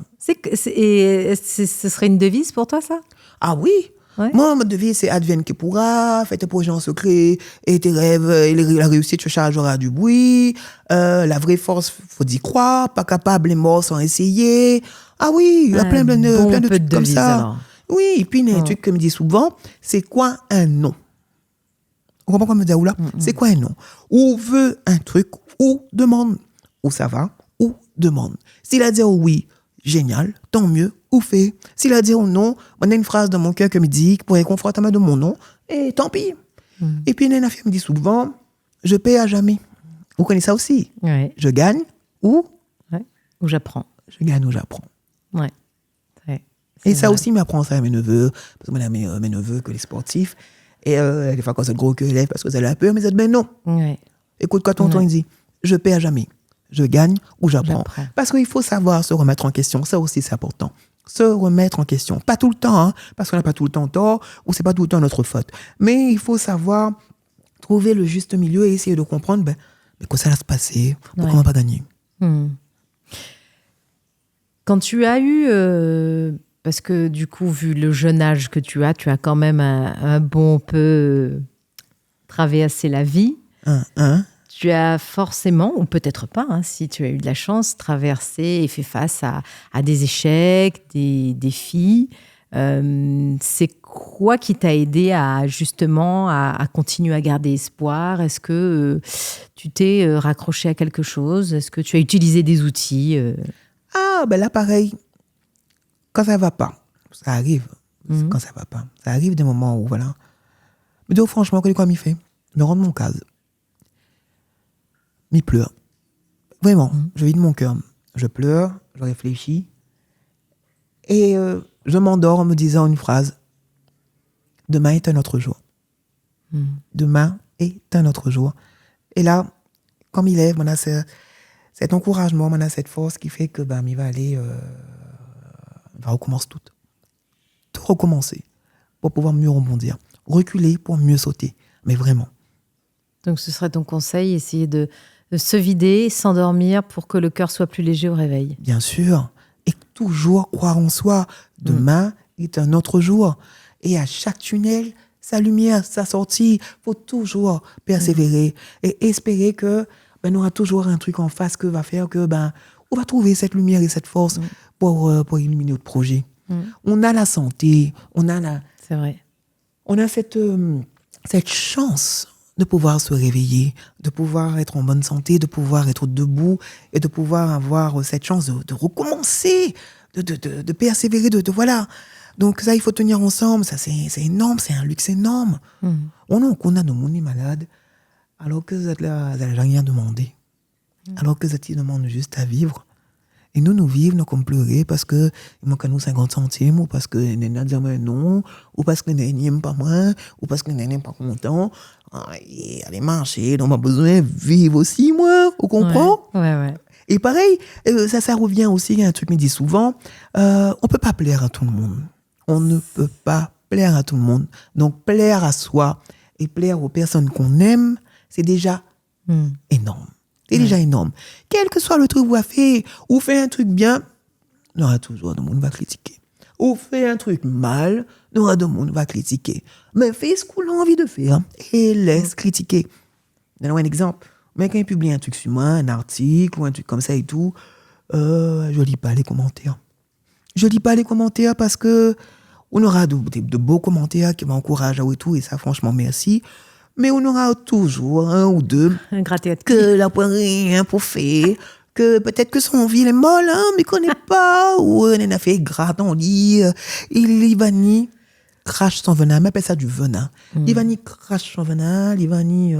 Et ce serait une devise pour toi, ça? Ah oui. Ouais. Moi, ma devise, c'est advienne qui pourra, fais tes projets en secret, et tes rêves, et la réussite se chargera du bruit. La vraie force, faut y croire, pas capable, les morts sans essayer. Ah oui, il y a plein de trucs comme ça. Alors. Oui, et puis, il y a un truc que me dit souvent, c'est quoi un non? On comprend quoi me dire ou là? C'est quoi un non? Ou veut un truc, ou demande. Ou ça va, ou demande. S'il a dit oui, génial, tant mieux, ou fait. S'il a dit non, on a une phrase dans mon cœur qui me dit, pour réconforter de mon nom, et tant pis. Et puis, une fille me dit souvent, je paie à jamais. Vous connaissez ça aussi? Ouais. Je gagne ou j'apprends. Je gagne ou j'apprends. Ouais. Et ça aussi m'apprend ça à mes neveux, parce que moi, mes neveux que les sportifs, et des fois quand c'est gros que élève, parce que vous avez la peur, mais ils disent, non. Ouais. Écoute, quand tonton il dit, je paie à jamais. Je gagne ou j'apprends. Parce qu'il faut savoir se remettre en question. Ça aussi, c'est important. Se remettre en question. Pas tout le temps, hein, parce qu'on n'a pas tout le temps tort, ou c'est pas tout le temps notre faute. Mais il faut savoir trouver le juste milieu et essayer de comprendre mais quoi ça va se passer, pourquoi on va pas gagner. Quand tu as eu... parce que du coup, vu le jeune âge que tu as quand même un bon peu traversé la vie. Tu as forcément, ou peut-être pas, si tu as eu de la chance, traversé et fait face à des échecs, des défis. C'est quoi qui t'a aidé à continuer à garder espoir? Est-ce que tu t'es raccroché à quelque chose? Est-ce que tu as utilisé des outils? Ah, ben là, pareil. Quand ça va pas, ça arrive. Quand ça va pas, ça arrive des moments où, voilà. Mais donc, franchement, quoi m'y fait? Me rendre mon case. M'y pleure. Vraiment, je vis de mon cœur. Je pleure, je réfléchis. Et je m'endors en me disant une phrase. Demain est un autre jour. Demain est un autre jour. Et là, comme il est, on a cet encouragement, on a cette force qui fait que il va aller... on va recommencer tout. Tout recommencer pour pouvoir mieux rebondir. Reculer pour mieux sauter. Mais vraiment. Donc ce serait ton conseil, essayer de se vider, s'endormir pour que le cœur soit plus léger au réveil. Bien sûr. Et toujours croire en soi. Demain est un autre jour. Et à chaque tunnel, sa lumière, sa sortie. Il faut toujours persévérer et espérer que on aura toujours un truc en face que va faire que on va trouver cette lumière et cette force pour illuminer notre projet. On a la santé, C'est vrai. On a cette chance de pouvoir se réveiller, de pouvoir être en bonne santé, de pouvoir être debout et de pouvoir avoir cette chance de recommencer, de persévérer, voilà. Donc ça, il faut tenir ensemble. Ça, c'est énorme, c'est un luxe énorme. On a nos monnaies malades alors que vous n'avez rien demandé. Alors que vous demandent juste à vivre. Et nous vivons, nous comme pleurer parce que il manque à nous 50 centimes, ou parce que nous dit non, ou parce que nous n'aime pas moins, ou parce que nous n'aime pas content. Allez marcher, donc on a besoin de vivre aussi, moi, vous comprenez? Ouais. Et pareil, ça revient aussi, il y a un truc qui me dit souvent, on peut pas plaire à tout le monde. On ne peut pas plaire à tout le monde. Donc plaire à soi et plaire aux personnes qu'on aime, c'est déjà énorme. C'est déjà énorme. Quel que soit le truc que vous avez fait, ou fait un truc bien, il y aura toujours, le monde va critiquer. ou fait un truc mal, nous, tout le monde va critiquer. Mais fais ce qu'on a envie de faire et laisse critiquer. Donne-moi un exemple. Mais quand il publie un truc sur moi, un article ou un truc comme ça et tout, je lis pas les commentaires. Je lis pas les commentaires parce que on aura de beaux commentaires qui m'encouragent et tout, et ça, franchement, merci. Mais on aura toujours un ou deux que la rien pour faire, que peut-être que son vie est molle, mais connaît pas, ou on a fait grave, on lit, Livani crache son venin, on appelle ça du venin. Livani crache son venin, Livani,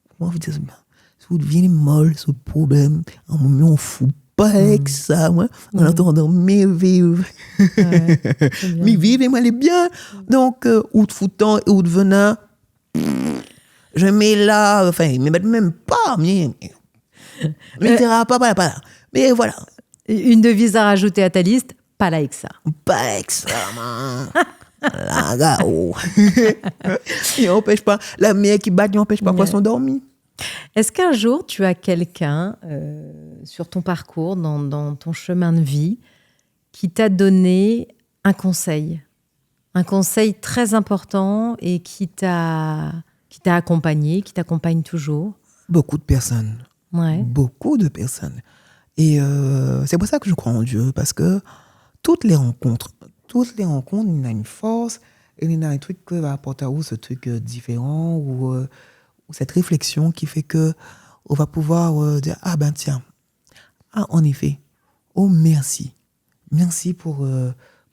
comment vous dire, si vous devenez molle, ce problème, un moment on fout pas avec ça, moi, en attendant, mais vive. Mais vive, moi, elle est bien. Donc, ou de foutant, ou de venin, je mets là, enfin, ils ne mettent même pas, mais pas. Mais voilà. Une devise à rajouter à ta liste, pas là avec ça. Pas avec ça, man. La gao. Il n'empêche pas, la mer qui bat, il n'empêche pas poisson dormi. Est-ce qu'un jour, tu as quelqu'un sur ton parcours, dans ton chemin de vie, qui t'a donné un conseil très important et qui t'a accompagné, qui t'accompagne toujours? Beaucoup de personnes. Ouais. Beaucoup de personnes. Et c'est pour ça que je crois en Dieu, parce que toutes les rencontres, il y a une force, et il y a un truc qui va apporter à vous ce truc différent, ou cette réflexion qui fait que on va pouvoir dire, ah ben tiens, ah en effet, oh merci pour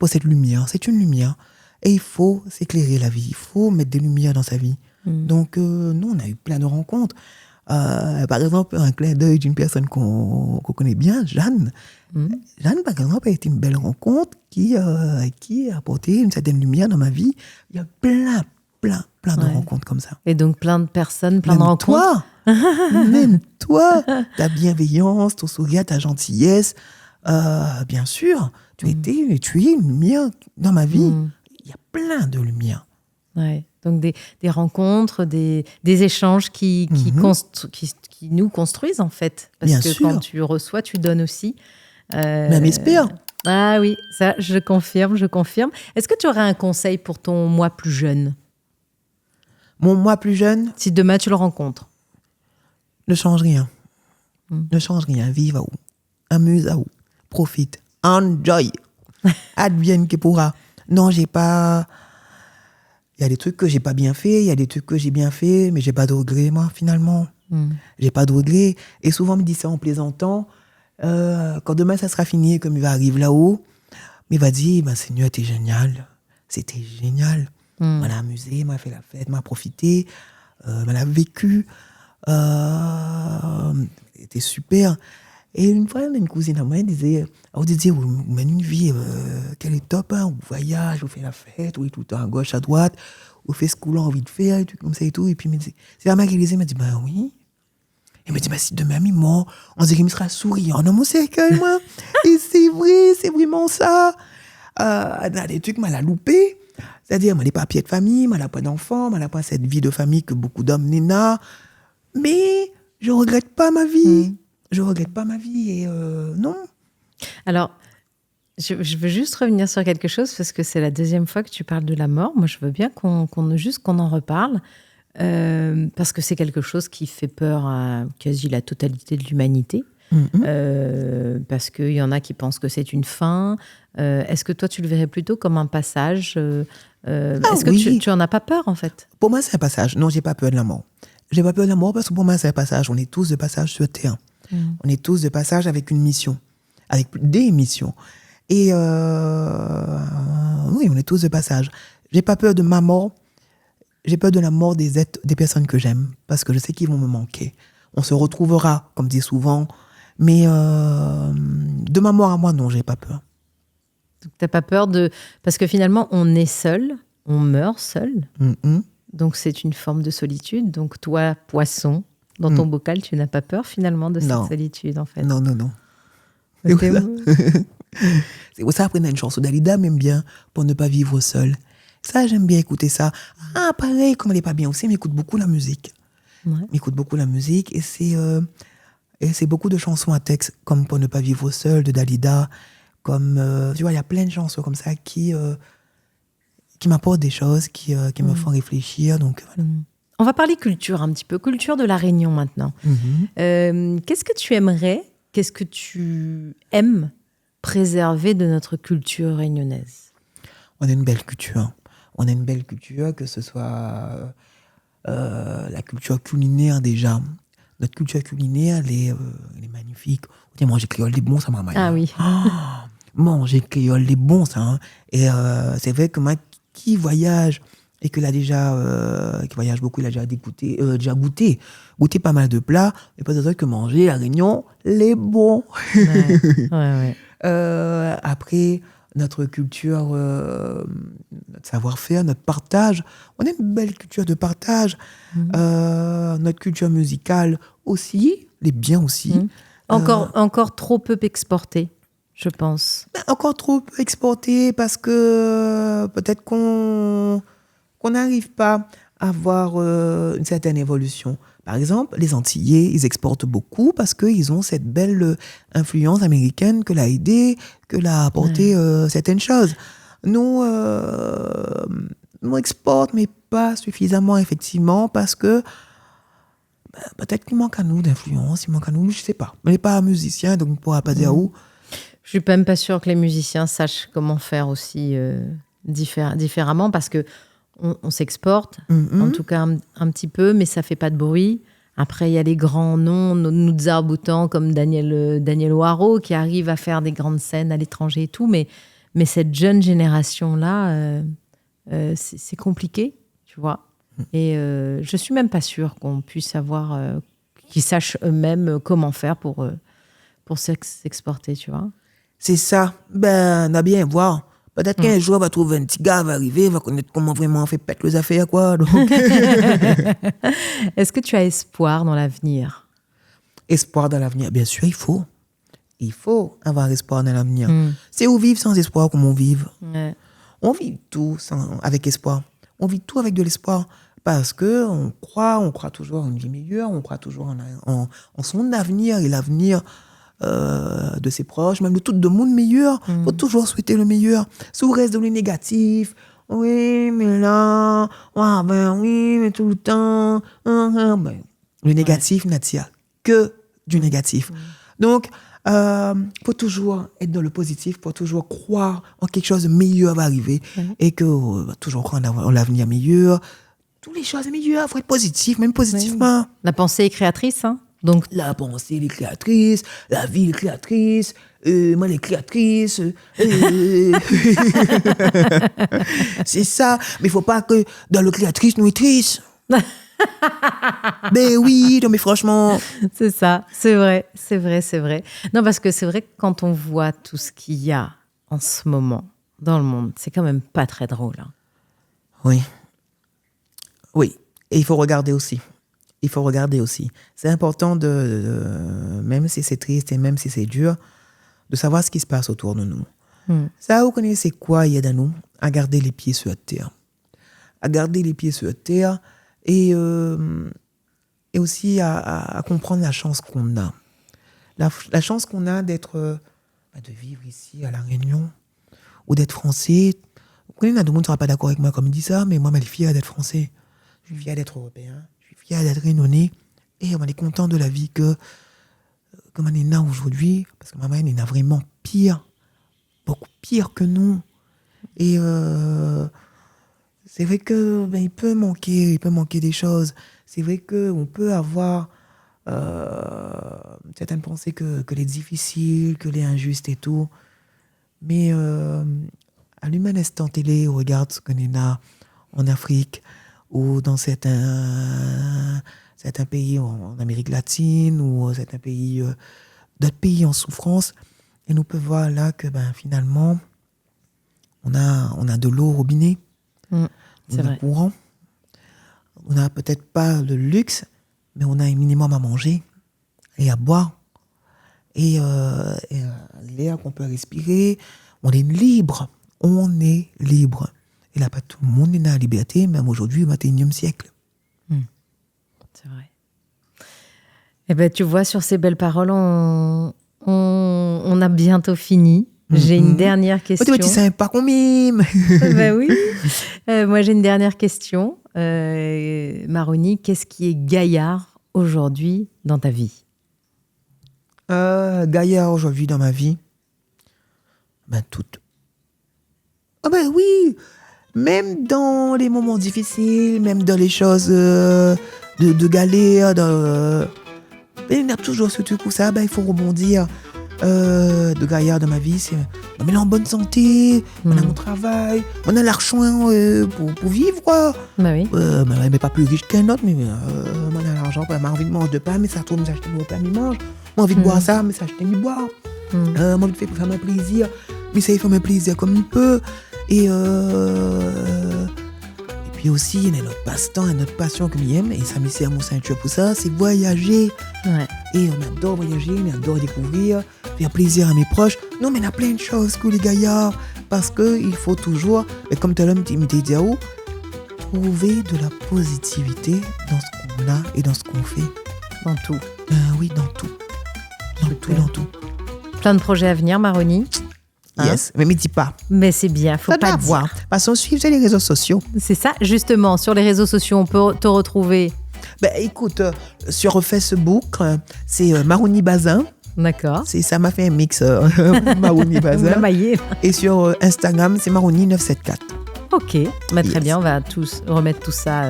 cette lumière, c'est une lumière, et il faut s'éclairer la vie, il faut mettre des lumières dans sa vie. Donc nous on a eu plein de rencontres. Par exemple, un clin d'œil d'une personne qu'on connaît bien, Jeanne. Jeanne, par exemple, a été une belle rencontre qui a apporté une certaine lumière dans ma vie. Il y a plein de rencontres comme ça. Et donc plein de personnes, plein de rencontres. Même toi, ta bienveillance, ton sourire, ta gentillesse, bien sûr, tu es une lumière dans ma vie. Il y a plein de lumières. Ouais. Donc des rencontres, des échanges qui nous construisent en fait. Parce bien que sûr. quand tu reçois, tu donnes aussi. Même espère. Ah oui, ça je confirme. Est-ce que tu aurais un conseil pour ton moi plus jeune? Mon moi plus jeune? Si demain tu le rencontres. Ne change rien. Ne change rien. Vive à où. Amuse à où. Profite. Enjoy. Advienne que pourra. Non, j'ai pas... Il y a des trucs que j'ai pas bien fait, il y a des trucs que j'ai bien fait, mais j'ai pas de regrets, moi, finalement. J'ai pas de regrets. Et souvent, on me dit ça en plaisantant. Quand demain, ça sera fini et comme il va arriver là-haut, mais il va dire, Seigneur, t'es génial. C'était génial. On a amusé, m'a fait la fête, m'a profité, m'a vécu. C'était super. Et une fois, une cousine à moi, elle disait, vous menez une vie, qu'elle est top, hein, vous voyage, vous faites la fête, oui, tout le temps à gauche, à droite, vous faites ce qu'on a envie de faire, et tout comme ça et tout. Et puis, c'est la mère qui disait, elle m'a dit, oui. Elle m'a dit, si demain, il mort, on dirait qu'il me sera souriant dans mon cercueil, moi. Et c'est vrai, c'est vraiment ça. Dans des trucs, m'a la loupé. C'est-à-dire, m'a les papiers de famille, m'a la pas d'enfant, m'a la pas cette vie de famille que beaucoup d'hommes n'ont. Mais je regrette pas ma vie. Je regrette pas ma vie et non. Alors, je veux juste revenir sur quelque chose parce que c'est la deuxième fois que tu parles de la mort. Moi, je veux bien qu'on en reparle parce que c'est quelque chose qui fait peur à quasi la totalité de l'humanité. Parce qu'il y en a qui pensent que c'est une fin. Est-ce que toi, tu le verrais plutôt comme un passage Est-ce que tu en as pas peur, en fait? Pour moi, c'est un passage. Non, j'ai pas peur de la mort. J'ai pas peur de la mort parce que pour moi, c'est un passage. On est tous de passage sur Terre. On est tous de passage avec une mission, avec des missions. Et oui, on est tous de passage. J'ai pas peur de ma mort. J'ai peur de la mort des personnes que j'aime parce que je sais qu'ils vont me manquer. On se retrouvera, comme dit souvent. Mais de ma mort à moi, non, j'ai pas peur. Donc, t'as pas peur de... Parce que finalement, on est seul, on meurt seul. Donc, c'est une forme de solitude. Donc, toi, poisson, dans ton bocal, tu n'as pas peur finalement de cette solitude, en fait. Non. C'est pour ça, après, on a une chanson d'Alida, même bien, pour ne pas vivre seul. Ça, j'aime bien écouter ça. Ah, pareil, comme elle n'est pas bien aussi, mais m'écoute beaucoup la musique. M'écoute beaucoup la musique. Et c'est beaucoup de chansons à texte, comme Pour ne pas vivre seul, de Dalida, comme... tu vois, il y a plein de chansons comme ça qui m'apportent des choses, qui me font réfléchir. Donc, voilà. On va parler culture un petit peu, culture de la Réunion maintenant. Qu'est-ce que tu aimes préserver de notre culture réunionnaise? On a une belle culture. On a une belle culture, que ce soit la culture culinaire déjà. Notre culture culinaire, elle est magnifique. Tiens, manger créole, les bons, ça m'a Ah oui. Manger créole, les bons, ça. Hein. Et c'est vrai que moi, qui voyage et que là déjà, qui voyage beaucoup, il a déjà goûté pas mal de plats, mais pas d'autre que manger à Réunion, les bons. Ouais. Après, notre culture, notre savoir-faire, notre partage. On a une belle culture de partage. Notre culture musicale aussi, les biens aussi. Encore trop peu exporté, je pense. Encore trop peu exporté parce que peut-être qu'on n'arrive pas à avoir une certaine évolution. Par exemple, les Antillais, ils exportent beaucoup parce qu'ils ont cette belle influence américaine que l'a aidé, que l'a apporté certaines choses. Nous, on exporte, mais pas suffisamment, effectivement, parce que peut-être qu'il manque à nous d'influence, il manque à nous, je ne sais pas. On n'est pas musicien, donc on ne pourra pas dire où. Je ne suis même pas sûre que les musiciens sachent comment faire aussi différemment, parce que on s'exporte, en tout cas un petit peu, mais ça ne fait pas de bruit. Après, il y a les grands noms, nous arboutants comme Daniel Waro, qui arrivent à faire des grandes scènes à l'étranger et tout, mais cette jeune génération-là, c'est compliqué, tu vois. Et je ne suis même pas sûre qu'on puisse avoir... qu'ils sachent eux-mêmes comment faire pour s'exporter, tu vois. C'est ça. Ben, on a bien voir. Peut-être qu'un jour, on va trouver un petit gars, va arriver, va connaître comment vraiment on fait pète les affaires, quoi. Donc... Est-ce que tu as espoir dans l'avenir? Espoir dans l'avenir, bien sûr, il faut. Il faut avoir espoir dans l'avenir. C'est où vivre sans espoir, comme on vive. Ouais. On vit tout avec espoir. On vit tout avec de l'espoir. Parce que on croit toujours en une vie meilleure, on croit toujours en son avenir et l'avenir de ses proches, même de tout le monde meilleur. Il faut toujours souhaiter le meilleur. Sous reste de le négatif, oui, mais là, oui, mais tout le temps. Ben, le négatif n'attire que du négatif. Donc, faut toujours être dans le positif, faut toujours croire en quelque chose de meilleur va arriver et que toujours croire en l'avenir meilleur. Toutes les choses meilleures, il faut être positif, même positivement. La pensée est créatrice, hein? Donc... La pensée, elle est créatrice, la vie, elle est créatrice, moi, elle est créatrice. C'est ça. Mais il ne faut pas que dans le créatrice, nous, est triste. Ben oui, non, mais franchement. C'est ça, c'est vrai. Non, parce que c'est vrai que quand on voit tout ce qu'il y a en ce moment dans le monde, c'est quand même pas très drôle. Hein. Oui, et il faut regarder aussi. C'est important même si c'est triste et même si c'est dur, de savoir ce qui se passe autour de nous. Ça, vous connaissez quoi, il y a dans nous, à garder les pieds sur la terre. Et aussi à comprendre la chance qu'on a. La chance qu'on a de vivre ici à La Réunion, ou d'être français. Vous connaissez, tout le monde ne sera pas d'accord avec moi comme il dit ça, mais moi, je suis fier d'être français. Je suis fier d'être européen. Je suis fier d'être réunionnais. Et on est content de la vie que on est là aujourd'hui, parce que maman elle est vraiment pire, beaucoup pire que nous. Et c'est vrai que il peut manquer des choses. C'est vrai qu'on peut avoir certaines pensées que les difficiles, que les injustes et tout. Mais allume un instant télé, ou regarde ce qu'on est là en Afrique ou dans certains pays en Amérique latine ou certains pays, d'autres pays en souffrance. Et nous pouvons voir là que finalement, on a de l'eau au robinet, c'est vrai. Courant. On n'a peut-être pas le luxe, mais on a un minimum à manger et à boire. Et l'air qu'on peut respirer, on est libre. Et là, pas tout le monde est dans la liberté, même aujourd'hui, au XXIe siècle. C'est vrai. Eh ben, tu vois, sur ces belles paroles, on a bientôt fini. J'ai une dernière question. Tu sais pas qu'on mime. Ben oui. Moi, j'ai une dernière question. Maroni, qu'est-ce qui est gaillard aujourd'hui dans ta vie? Gaillard aujourd'hui dans ma vie? Ben, tout. Ah ben oui, même dans les moments difficiles, même dans les choses de galère, il y a toujours ce truc où ça, ben, il faut rebondir. De gaillard dans ma vie, c'est on est en bonne santé, on a mon travail, on a l'argent pour vivre, quoi. Bah oui. Mais pas plus riche qu'un autre, mais on a l'argent, j'ai envie de manger de pain, mais ça trouve, m'acheter mon pain, mais mange. J'ai envie de boire ça, mais ça acheter du boire. J'ai envie de faire mon plaisir, mais ça, il fait mon plaisir comme il peut. Et puis aussi, il y a notre passe-temps, notre passion que j'aime, et ça me sert à mon ceinture pour ça, c'est voyager. Ouais. Et on adore voyager, on adore découvrir, faire plaisir à mes proches. Non, mais il y a plein de choses que les gaillards, parce qu'il faut toujours, comme tout à l'heure, me dit, trouver de la positivité dans ce qu'on a et dans ce qu'on fait. Dans tout. Oui, dans tout. Dans tout. Plein de projets à venir, Maroni. Yes, mais me dis pas. Mais c'est bien, faut pas dire. Voir. Parce qu'on suit sur les réseaux sociaux. C'est ça, justement, sur les réseaux sociaux, on peut te retrouver. Ben, écoute, sur Facebook, c'est Maroni Bazin. D'accord. Ça m'a fait un mix Maroni Bazin. Et sur Instagram, c'est Maroni 974. Ok, bah, très bien, on va tous remettre tout ça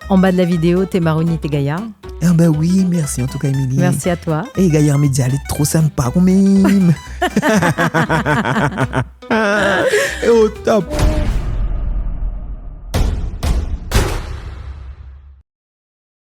en bas de la vidéo. T'es Maroni, t'es gaillard. Ah ben oui, merci en tout cas, Émilie. Merci à toi. Et Gaillard Média, elle est trop sympa, quand même. Au top.